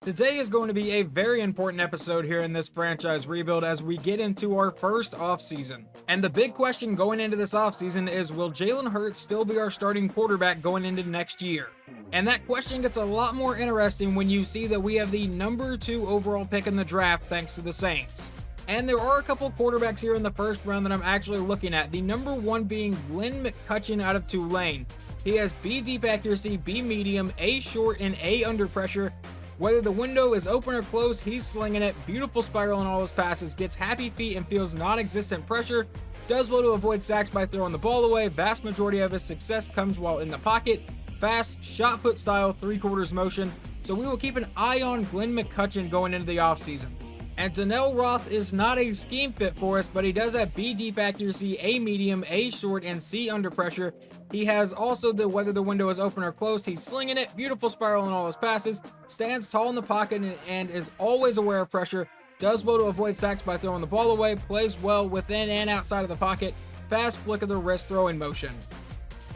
Today is going to be a very important episode here in this franchise rebuild as we get into our first offseason. And the big question going into this offseason is, will Jalen Hurts still be our starting quarterback going into next year? And that question gets a lot more interesting when you see that we have the number 2 overall pick in the draft thanks to the Saints. And there are a couple quarterbacks here in the first round that I'm actually looking at. The number 1 being Glenn McCutcheon out of Tulane. He has B deep accuracy, B medium, A short, and A under pressure. Whether the window is open or closed, he's slinging it. Beautiful spiral in all his passes, gets happy feet and feels non-existent pressure. Does well to avoid sacks by throwing the ball away. Vast majority of his success comes while in the pocket. Fast, shot put style, 3/4 motion. So we will keep an eye on Glenn McCutcheon going into the offseason. And Donnell Roth is not a scheme fit for us, but he does have B deep accuracy, A medium, A short, and C under pressure. He has also the whether the window is open or closed, he's slinging it, beautiful spiral in all his passes, stands tall in the pocket and is always aware of pressure, does well to avoid sacks by throwing the ball away, plays well within and outside of the pocket, fast flick of the wrist throwing motion.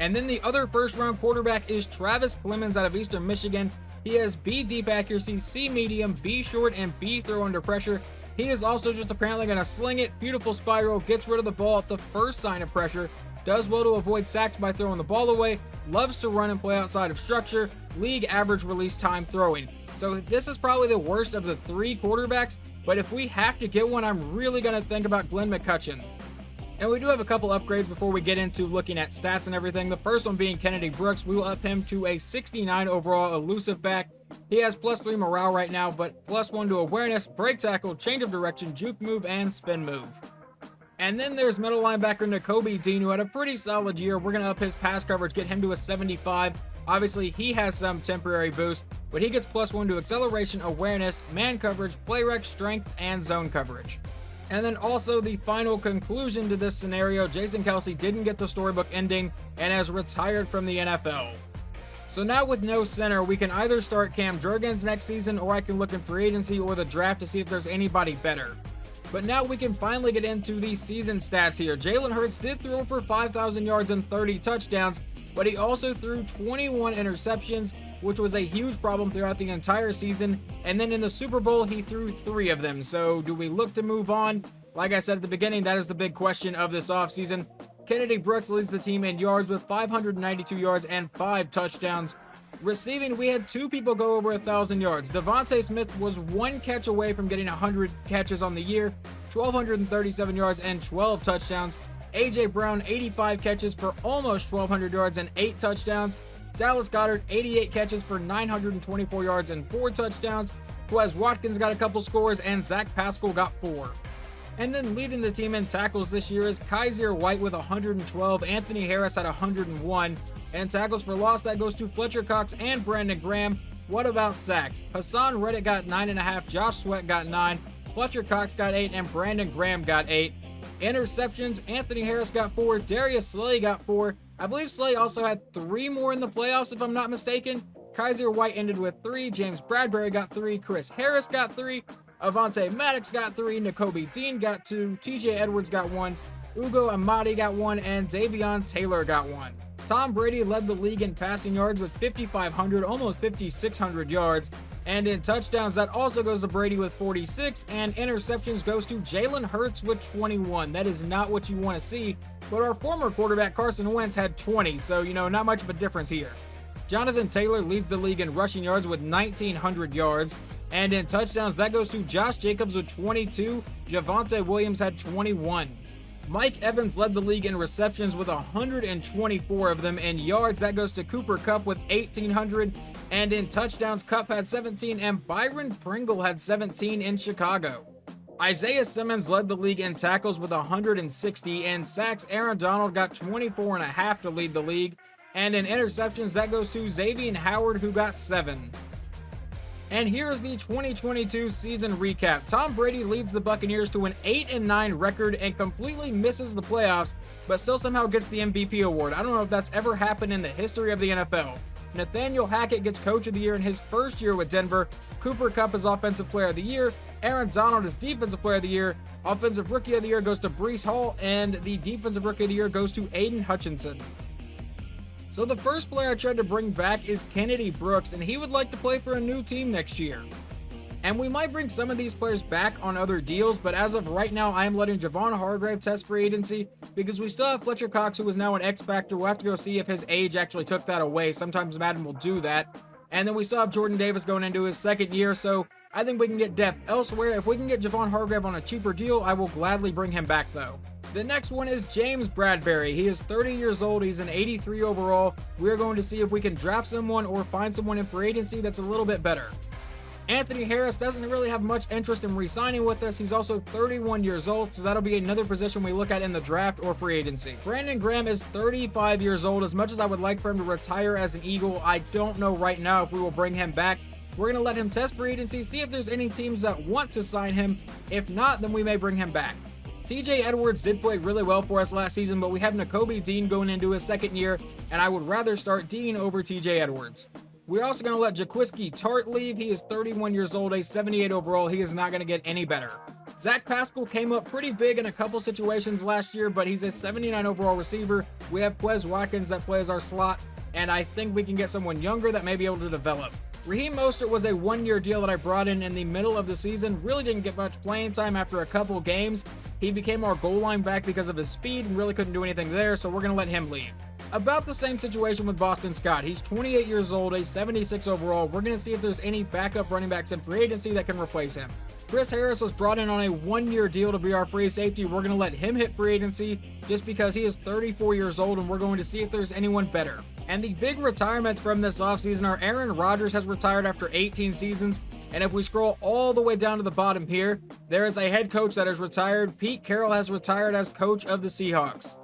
And then the other first round quarterback is Travis Clemens out of Eastern Michigan. He has B deep accuracy, C medium, B short, and B throw under pressure. He is also just apparently going to sling it, beautiful spiral, gets rid of the ball at the first sign of pressure, does well to avoid sacks by throwing the ball away, loves to run and play outside of structure, league average release time throwing. So this is probably the worst of the 3 quarterbacks, but if we have to get one, I'm really going to think about Glenn McCutcheon. And we do have a couple upgrades before we get into looking at stats and everything. The first one being Kennedy Brooks. We will up him to a 69 overall elusive back. He has +3 morale right now, but +1 to awareness, break tackle, change of direction, juke move, and spin move. And then there's middle linebacker Nakobe Dean, who had a pretty solid year. We're going to up his pass coverage, get him to a 75. Obviously, he has some temporary boost, but he gets +1 to acceleration, awareness, man coverage, play rec, strength, and zone coverage. And then also the final conclusion to this scenario, Jason Kelce didn't get the storybook ending and has retired from the NFL. So now with no center, we can either start Cam Jurgens next season, or I can look in free agency or the draft to see if there's anybody better. But now we can finally get into the season stats here. Jalen Hurts did throw for 5,000 yards and 30 touchdowns, but he also threw 21 interceptions, which was a huge problem throughout the entire season. And then in the Super Bowl, he threw 3 of them. So do we look to move on? Like I said at the beginning, that is the big question of this offseason. Kennedy Brooks leads the team in yards with 592 yards and 5 touchdowns. Receiving, we had 2 people go over 1,000 yards. Devontae Smith was 1 catch away from getting 100 catches on the year, 1,237 yards and 12 touchdowns. A.J. Brown, 85 catches for almost 1,200 yards and 8 touchdowns. Dallas Goedert, 88 catches for 924 yards and 4 touchdowns. Quez Watkins got a couple scores, and Zach Pascal got 4. And then leading the team in tackles this year is Kaiser White with 112, Anthony Harris at 101, and tackles for loss, that goes to Fletcher Cox and Brandon Graham. What about sacks? Hassan Reddick got 9.5, Josh Sweat got 9, Fletcher Cox got 8, and Brandon Graham got 8. Interceptions, Anthony Harris got 4, Darius Slay got 4. I believe Slay also had 3 more in the playoffs if I'm not mistaken. Kaiser White ended with 3, James Bradbury got 3, Chris Harris got 3, Avonte Maddox got 3, Nakobe Dean got 2, TJ Edwards got 1, Ugo Amadi got 1, and Davion Taylor got 1. Tom Brady led the league in passing yards with 5,500, almost 5,600 yards. And in touchdowns, that also goes to Brady with 46, and interceptions goes to Jalen Hurts with 21. That is not what you want to see, but our former quarterback Carson Wentz had 20, so not much of a difference here. Jonathan Taylor leads the league in rushing yards with 1,900 yards, and in touchdowns, that goes to Josh Jacobs with 22. Javonte Williams had 21. Mike Evans led the league in receptions with 124 of them. In yards, that goes to Cooper Kupp with 1,800. And in touchdowns, Kupp had 17, and Byron Pringle had 17 in Chicago. Isaiah Simmons led the league in tackles with 160. In sacks, Aaron Donald got 24.5 to lead the league. And in interceptions, that goes to Xavier Howard, who got 7. And here's the 2022 season recap. Tom Brady leads the Buccaneers to an 8-9 record and completely misses the playoffs, but still somehow gets the MVP award. I don't know if that's ever happened in the history of the NFL. Nathaniel Hackett gets Coach of the Year in his first year with Denver. Cooper Kupp is Offensive Player of the Year. Aaron Donald is Defensive Player of the Year. Offensive Rookie of the Year goes to Breece Hall, and the Defensive Rookie of the Year goes to Aiden Hutchinson. So the first player I tried to bring back is Kennedy Brooks, and he would like to play for a new team next year. And we might bring some of these players back on other deals, but as of right now, I am letting Javon Hargrave test free agency because we still have Fletcher Cox, who is now an X Factor. We'll have to go see if his age actually took that away. Sometimes Madden will do that. And then we still have Jordan Davis going into his second year, so I think we can get depth elsewhere. If we can get Javon Hargrave on a cheaper deal, I will gladly bring him back though. The next one is James Bradbury. He is 30 years old. He's an 83 overall. We're going to see if we can draft someone or find someone in free agency that's a little bit better. Anthony Harris doesn't really have much interest in re-signing with us. He's also 31 years old, so that'll be another position we look at in the draft or free agency. Brandon Graham is 35 years old. As much as I would like for him to retire as an Eagle, I don't know right now if we will bring him back. We're going to let him test free agency, see if there's any teams that want to sign him. If not, then we may bring him back. TJ Edwards did play really well for us last season, but we have Nakobe Dean going into his second year, and I would rather start Dean over TJ Edwards. We're also going to let Jaquiski Tart leave. He is 31 years old, a 78 overall. He is not going to get any better. Zach Pascal came up pretty big in a couple situations last year, but he's a 79 overall receiver. We have Quez Watkins that plays our slot, and I think we can get someone younger that may be able to develop. Raheem Mostert was a one-year deal that I brought in the middle of the season. Really didn't get much playing time after a couple games. He became our goal line back because of his speed and really couldn't do anything there, so we're going to let him leave. About the same situation with Boston Scott. He's 28 years old, a 76 overall. We're going to see if there's any backup running backs in free agency that can replace him. Chris Harris was brought in on a one-year deal to be our free safety. We're going to let him hit free agency just because he is 34 years old, and we're going to see if there's anyone better. And the big retirements from this offseason are Aaron Rodgers has retired after 18 seasons. And if we scroll all the way down to the bottom here, there is a head coach that has retired. Pete Carroll has retired as coach of the Seahawks.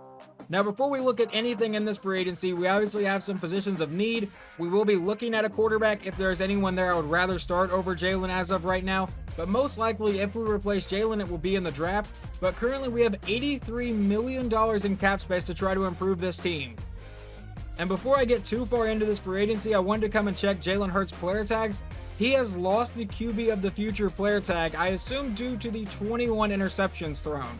Now, before we look at anything in this free agency, we obviously have some positions of need. We will be looking at a quarterback. If there's anyone there I would rather start over Jalen as of right now. But most likely, if we replace Jalen, it will be in the draft. But currently, we have $83 million in cap space to try to improve this team. And before I get too far into this free agency, I wanted to come and check Jalen Hurts' player tags. He has lost the QB of the future player tag, I assume due to the 21 interceptions thrown.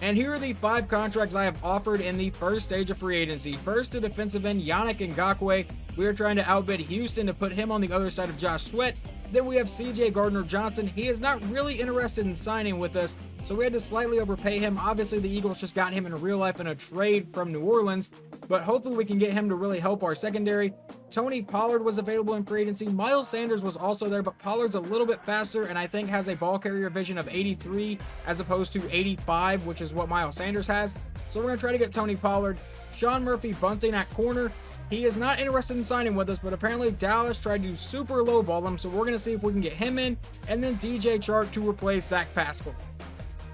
And here are the 5 contracts I have offered in the first stage of free agency. First, to defensive end Yannick Ngakoue. We are trying to outbid Houston to put him on the other side of Josh Sweat. Then we have CJ Gardner-Johnson. He is not really interested in signing with us, so we had to slightly overpay him. Obviously, the Eagles just got him in real life in a trade from New Orleans, but hopefully we can get him to really help our secondary. Tony Pollard was available in free agency. Miles Sanders was also there, but Pollard's a little bit faster and I think has a ball carrier vision of 83 as opposed to 85, which is what Miles Sanders has. So we're going to try to get Tony Pollard. Sean Murphy-Bunting at corner. He is not interested in signing with us, but apparently Dallas tried to super lowball him, so we're going to see if we can get him in, and then DJ Chark to replace Zach Pascal.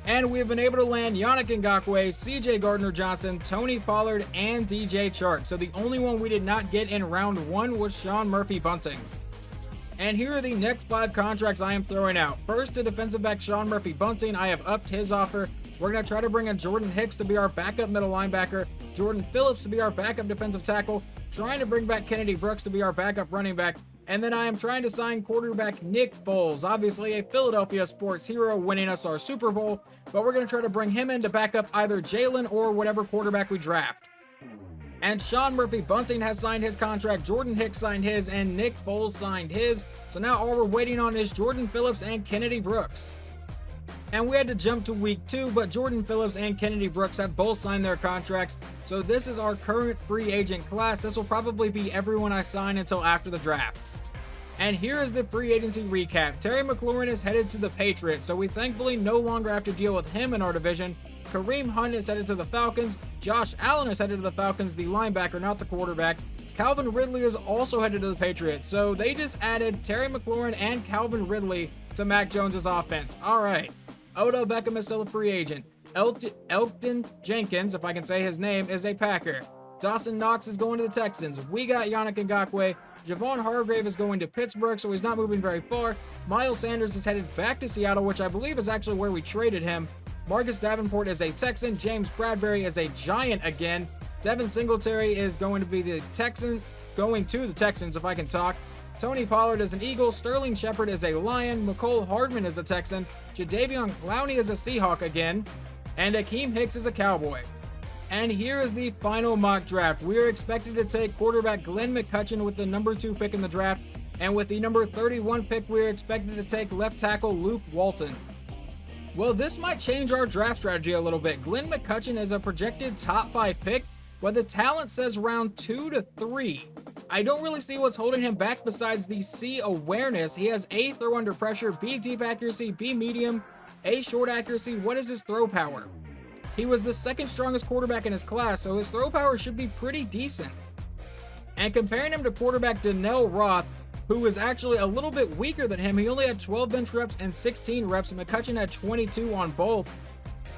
And we have been able to land Yannick Ngakoue, CJ Gardner-Johnson, Tony Pollard, and DJ Chark. So the only one we did not get in round 1 was Sean Murphy-Bunting. And here are the next 5 contracts I am throwing out. First, to defensive back Sean Murphy-Bunting, I have upped his offer. We're going to try to bring in Jordan Hicks to be our backup middle linebacker, Jordan Phillips to be our backup defensive tackle, trying to bring back Kennedy Brooks to be our backup running back, and then I am trying to sign quarterback Nick Foles, obviously a Philadelphia sports hero winning us our Super Bowl, but we're going to try to bring him in to back up either Jalen or whatever quarterback we draft. And Sean Murphy-Bunting has signed his contract, Jordan Hicks signed his, and Nick Foles signed his, so now all we're waiting on is Jordan Phillips and Kennedy Brooks. And we had to jump to week 2, but Jordan Phillips and Kennedy Brooks have both signed their contracts. So this is our current free agent class. This will probably be everyone I sign until after the draft. And here is the free agency recap. Terry McLaurin is headed to the Patriots, so we thankfully no longer have to deal with him in our division. Kareem Hunt is headed to the Falcons. Josh Allen is headed to the Falcons, the linebacker, not the quarterback. Calvin Ridley is also headed to the Patriots. So they just added Terry McLaurin and Calvin Ridley to Mac Jones's offense. All right. Odell Beckham is still a free agent. Elgton Jenkins, if I can say his name, is a Packer. Dawson Knox is going to the Texans. We got Yannick Ngakoue. Javon Hargrave is going to Pittsburgh, so he's not moving very far. Miles Sanders is headed back to Seattle, which I believe is actually where we traded him. Marcus Davenport is a Texan. James Bradbury is a Giant again. Devin Singletary is going to be the Texan, going to the Texans, if I can talk. Tony Pollard is an Eagle, Sterling Shepard is a Lion, McCole Hardman is a Texan, Jadeveon Clowney is a Seahawk again, and Akeem Hicks is a Cowboy. And here is the final mock draft. We are expected to take quarterback Glenn McCutcheon with the number 2 pick in the draft. And with the number 31 pick, we're expected to take left tackle Luke Walton. Well, this might change our draft strategy a little bit. Glenn McCutcheon is a projected top 5 pick, but the talent says round 2 to 3. I don't really see what's holding him back besides the C awareness. He has A, throw under pressure, B, deep accuracy, B, medium, A, short accuracy. What is his throw power? He was the second strongest quarterback in his class, so his throw power should be pretty decent. And comparing him to quarterback Donnell Roth, who was actually a little bit weaker than him, he only had 12 bench reps and 16 reps, and McCutcheon had 22 on both.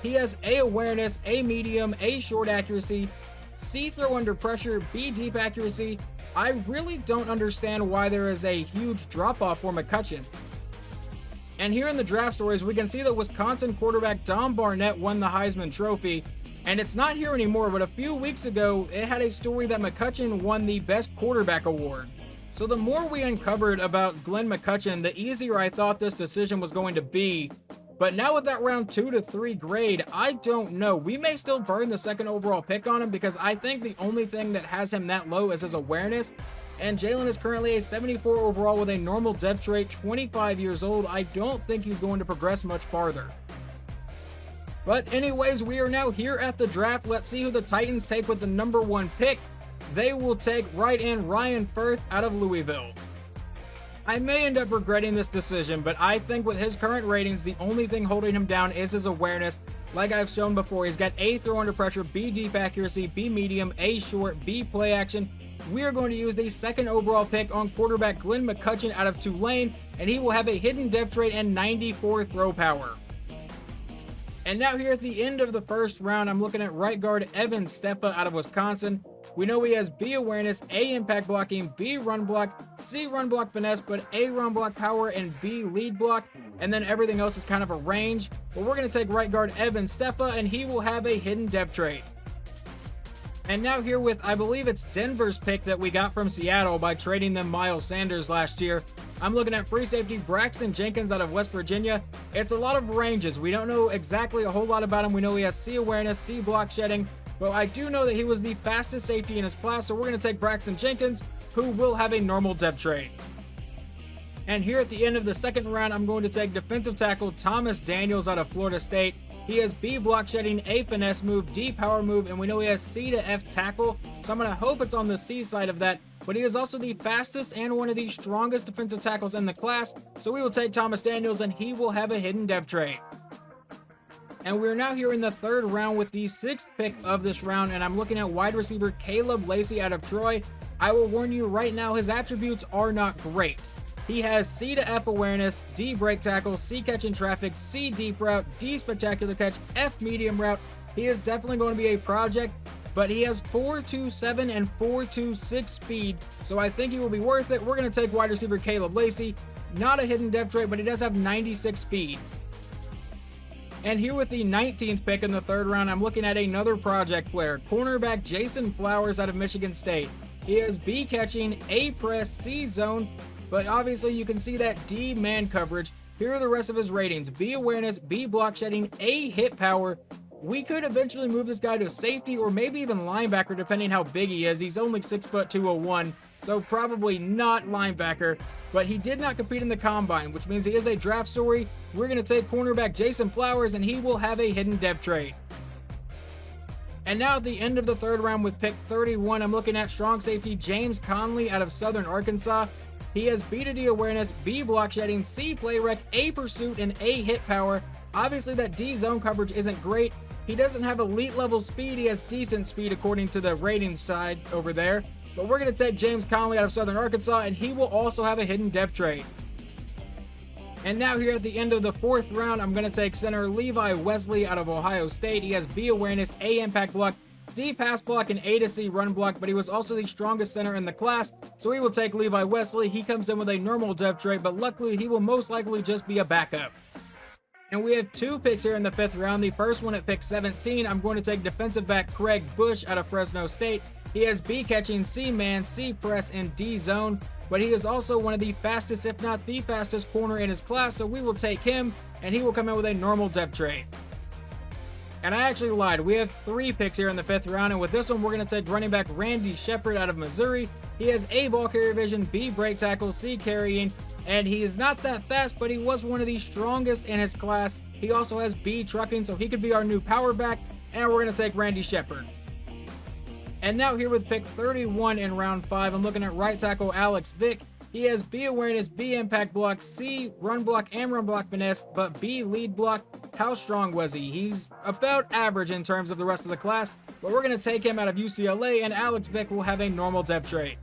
He has A awareness, A medium, A short accuracy, C throw under pressure, B deep accuracy. I really don't understand why there is a huge drop-off for McCutcheon. And here in the draft stories, we can see that Wisconsin quarterback Don Barnett won the Heisman Trophy. And it's not here anymore, but a few weeks ago, it had a story that McCutcheon won the Best Quarterback Award. So the more we uncovered about Glenn McCutcheon, the easier I thought this decision was going to be. But now with that round 2 to 3 grade, I don't know. We may still burn the second overall pick on him because I think the only thing that has him that low is his awareness. And Jalen is currently a 74 overall with a normal depth trait, 25 years old. I don't think he's going to progress much farther. But anyways, we are now here at the draft. Let's see who the Titans take with the number 1 pick. They will take right end Ryan Firth out of Louisville. I may end up regretting this decision, but I think with his current ratings, the only thing holding him down is his awareness. Like I've shown before, he's got A throw under pressure, B deep accuracy, B medium, A short, B play action. We are going to use the second overall pick on quarterback Glenn McCutcheon out of Tulane, and he will have a hidden depth trait and 94 throw power. And now here at the end of the first round, I'm looking at right guard Evan Steppa out of Wisconsin. We know he has B awareness, A impact blocking, B run block, C run block finesse, but A run block power and B lead block, and then everything else is kind of a range. But we're going to take right guard Evan Steppa, and he will have a hidden depth trait. And now here with, I believe it's Denver's pick that we got from Seattle by trading them Miles Sanders last year. I'm looking at free safety Braxton Jenkins out of West Virginia. It's a lot of ranges. We don't know exactly a whole lot about him. We know he has C awareness, C block shedding, but I do know that he was the fastest safety in his class, so we're going to take Braxton Jenkins, who will have a normal depth trait. And here at the end of the second round, I'm going to take defensive tackle Thomas Daniels out of Florida State. He has B block shedding, A finesse move, D power move, and we know he has C to F tackle, so I'm going to hope it's on the C side of that. But he is also the fastest and one of the strongest defensive tackles in the class, so we will take Thomas Daniels, and he will have a hidden depth trait. And we're now here in the third round with the 6th pick of this round, and I'm looking at wide receiver Caleb Lacey out of Troy. I will warn you right now, his attributes are not great. He has C to F awareness, D break tackle, C catch in traffic, C deep route, D spectacular catch, F medium route. He is definitely going to be a project, but he has 4.27 and 4.26 speed, so I think he will be worth it. We're going to take wide receiver Caleb Lacey. Not a hidden depth trait, but he does have 96 speed. And here with the 19th pick in the third round, I'm looking at another project player, cornerback Jason Flowers out of Michigan State. He has B catching, A press, C zone, but obviously you can see that D man coverage. Here are the rest of his ratings: B awareness, B block shedding, A hit power. We could eventually move this guy to safety or maybe even linebacker depending how big he is. He's only 6'2", 201, so probably not linebacker, but he did not compete in the combine, which means he is a draft story. We're going to take cornerback Jason Flowers, and he will have a hidden depth trait. And now at the end of the third round with pick 31, I'm looking at strong safety James Conley out of Southern Arkansas. He has B to D awareness, B block shedding, C play rec, A pursuit, and A hit power. Obviously that D zone coverage isn't great. He doesn't have elite level speed. He has decent speed according to the ratings side over there. But we're going to take James Conley out of Southern Arkansas, and he will also have a hidden depth trait. And now here at the end of the fourth round, I'm going to take center Levi Wesley out of Ohio State. He has B awareness, A impact block, D pass block, and A to C run block, but he was also the strongest center in the class, so we will take Levi Wesley. He comes in with a normal depth trait, but luckily he will most likely just be a backup. And we have 2 picks here in the 5th round. The first one at pick 17, I'm going to take defensive back Craig Bush out of Fresno State. He has B catching, C man, C press, and D zone, but he is also one of the fastest, if not the fastest corner in his class, so we will take him, and he will come in with a normal depth trait. And I actually lied. We have 3 picks here in the 5th round, and with this one, we're going to take running back Randy Shepard out of Missouri. He has A, ball carrier vision, B, break tackle, C, carrying, and he is not that fast, but he was one of the strongest in his class. He also has B, trucking, so he could be our new power back, and we're going to take Randy Shepard. And now here with pick 31 in round 5, I'm looking at right tackle Alex Vick. He has B, awareness, B, impact block, C, run block and run block finesse, but B, lead block. How strong was he? He's about average in terms of the rest of the class, but we're going to take him out of UCLA, and Alex Vick will have a normal depth trait.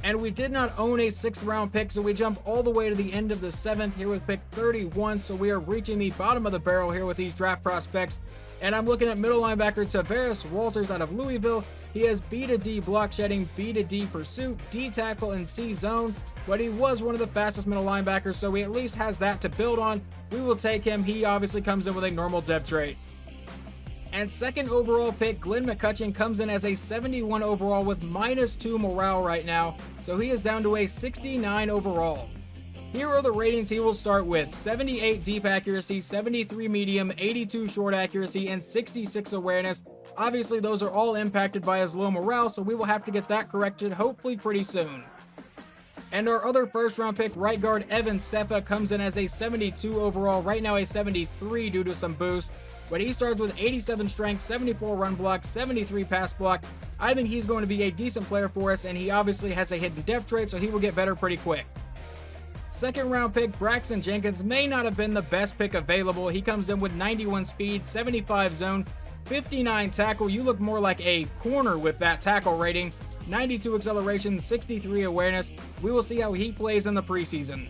And we did not own a 6th round pick, so we jump all the way to the end of the 7th here with pick 31, so we are reaching the bottom of the barrel here with these draft prospects. And I'm looking at middle linebacker Tavares Walters out of Louisville. He has B to D block shedding, B to D pursuit, D tackle, and C zone, but he was one of the fastest middle linebackers, so he at least has that to build on. We will take him. He obviously comes in with a normal depth trait. And 2nd overall pick, Glenn McCutcheon, comes in as a 71 overall with -2 morale right now, so he is down to a 69 overall. Here are the ratings he will start with: 78 deep accuracy, 73 medium, 82 short accuracy, and 66 awareness. Obviously, those are all impacted by his low morale, so we will have to get that corrected hopefully pretty soon. And our other 1st round pick, right guard Evan Steffa, comes in as a 72 overall, right now a 73 due to some boost. But he starts with 87 strength, 74 run block, 73 pass block. I think he's going to be a decent player for us, and he obviously has a hidden depth trait, so he will get better pretty quick. 2nd round pick, Braxton Jenkins, may not have been the best pick available. He comes in with 91 speed, 75 zone, 59 tackle. You look more like a corner with that tackle rating. 92 acceleration, 63 awareness. We will see how he plays in the preseason.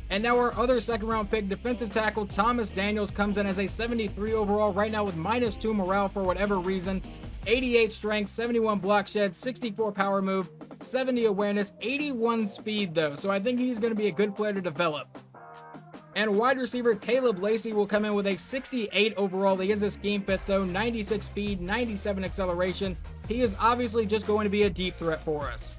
And now our other 2nd round pick, defensive tackle Thomas Daniels, comes in as a 73 overall, right now with -2 morale for whatever reason. 88 strength, 71 block shed, 64 power move, 70 awareness, 81 speed though, so I think he's going to be a good player to develop. And wide receiver Caleb Lacey will come in with a 68 overall. He is a scheme fit though, 96 speed, 97 acceleration. He is obviously just going to be a deep threat for us.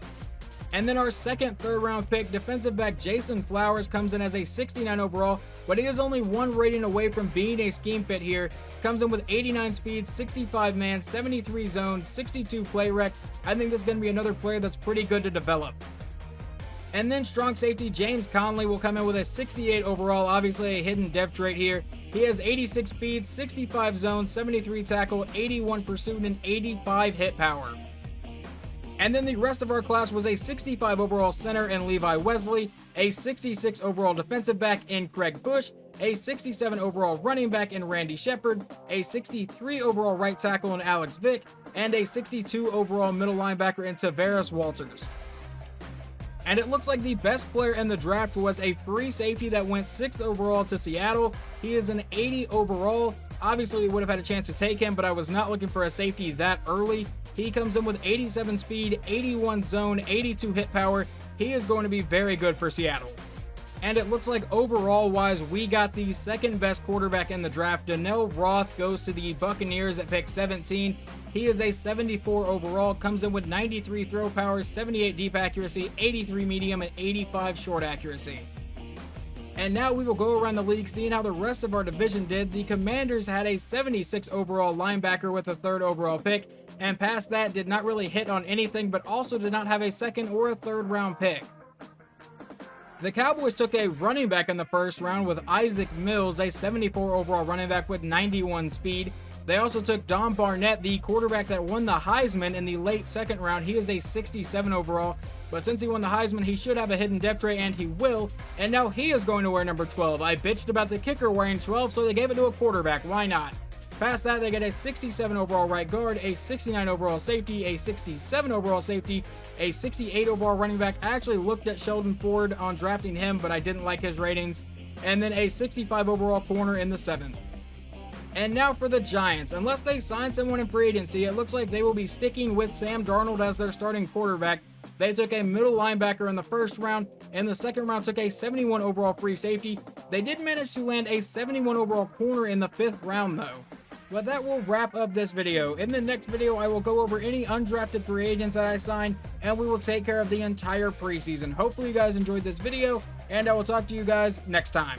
And then our 2nd, 3rd round pick, defensive back Jason Flowers, comes in as a 69 overall, but he is only 1 rating away from being a scheme fit here. Comes in with 89 speed, 65 man, 73 zone, 62 play rec. I think this is going to be another player that's pretty good to develop. And then strong safety James Conley will come in with a 68 overall, obviously a hidden depth trait here. He has 86 speed, 65 zone, 73 tackle, 81 pursuit, and 85 hit power. And then the rest of our class was a 65 overall center in Levi Wesley, a 66 overall defensive back in Craig Bush, a 67 overall running back in Randy Shepard, a 63 overall right tackle in Alex Vick, and a 62 overall middle linebacker in Tavares Walters. And it looks like the best player in the draft was a free safety that went 6th overall to Seattle. He is an 80 overall. Obviously, we would have had a chance to take him, but I was not looking for a safety that early. He comes in with 87 speed, 81 zone, 82 hit power. He is going to be very good for Seattle. And it looks like overall wise, we got the 2nd best quarterback in the draft. Donnell Roth goes to the Buccaneers at pick 17. He is a 74 overall, comes in with 93 throw power, 78 deep accuracy, 83 medium, and 85 short accuracy. And now we will go around the league seeing how the rest of our division did. The Commanders had a 76 overall linebacker with a 3rd overall pick, and past that did not really hit on anything, but also did not have a 2nd or a 3rd round pick. The Cowboys took a running back in the 1st round with Isaac Mills, a 74 overall running back with 91 speed. They also took Don Barnett, the quarterback that won the Heisman in the late 2nd round. He is a 67 overall, but since he won the Heisman, he should have a hidden depth trait, and he will, and now he is going to wear number 12. I bitched about the kicker wearing 12, so they gave it to a quarterback. Why not? Past that, they get a 67 overall right guard, a 69 overall safety, a 67 overall safety, a 68 overall running back. I actually looked at Sheldon Ford on drafting him, but I didn't like his ratings, and then a 65 overall corner in the 7th. And now for the Giants. Unless they sign someone in free agency, it looks like they will be sticking with Sam Darnold as their starting quarterback. They took a middle linebacker in the 1st round. In the 2nd round, took a 71 overall free safety. They did manage to land a 71 overall corner in the 5th round, though. But that will wrap up this video. In the next video, I will go over any undrafted free agents that I signed, and we will take care of the entire preseason. Hopefully you guys enjoyed this video, and I will talk to you guys next time.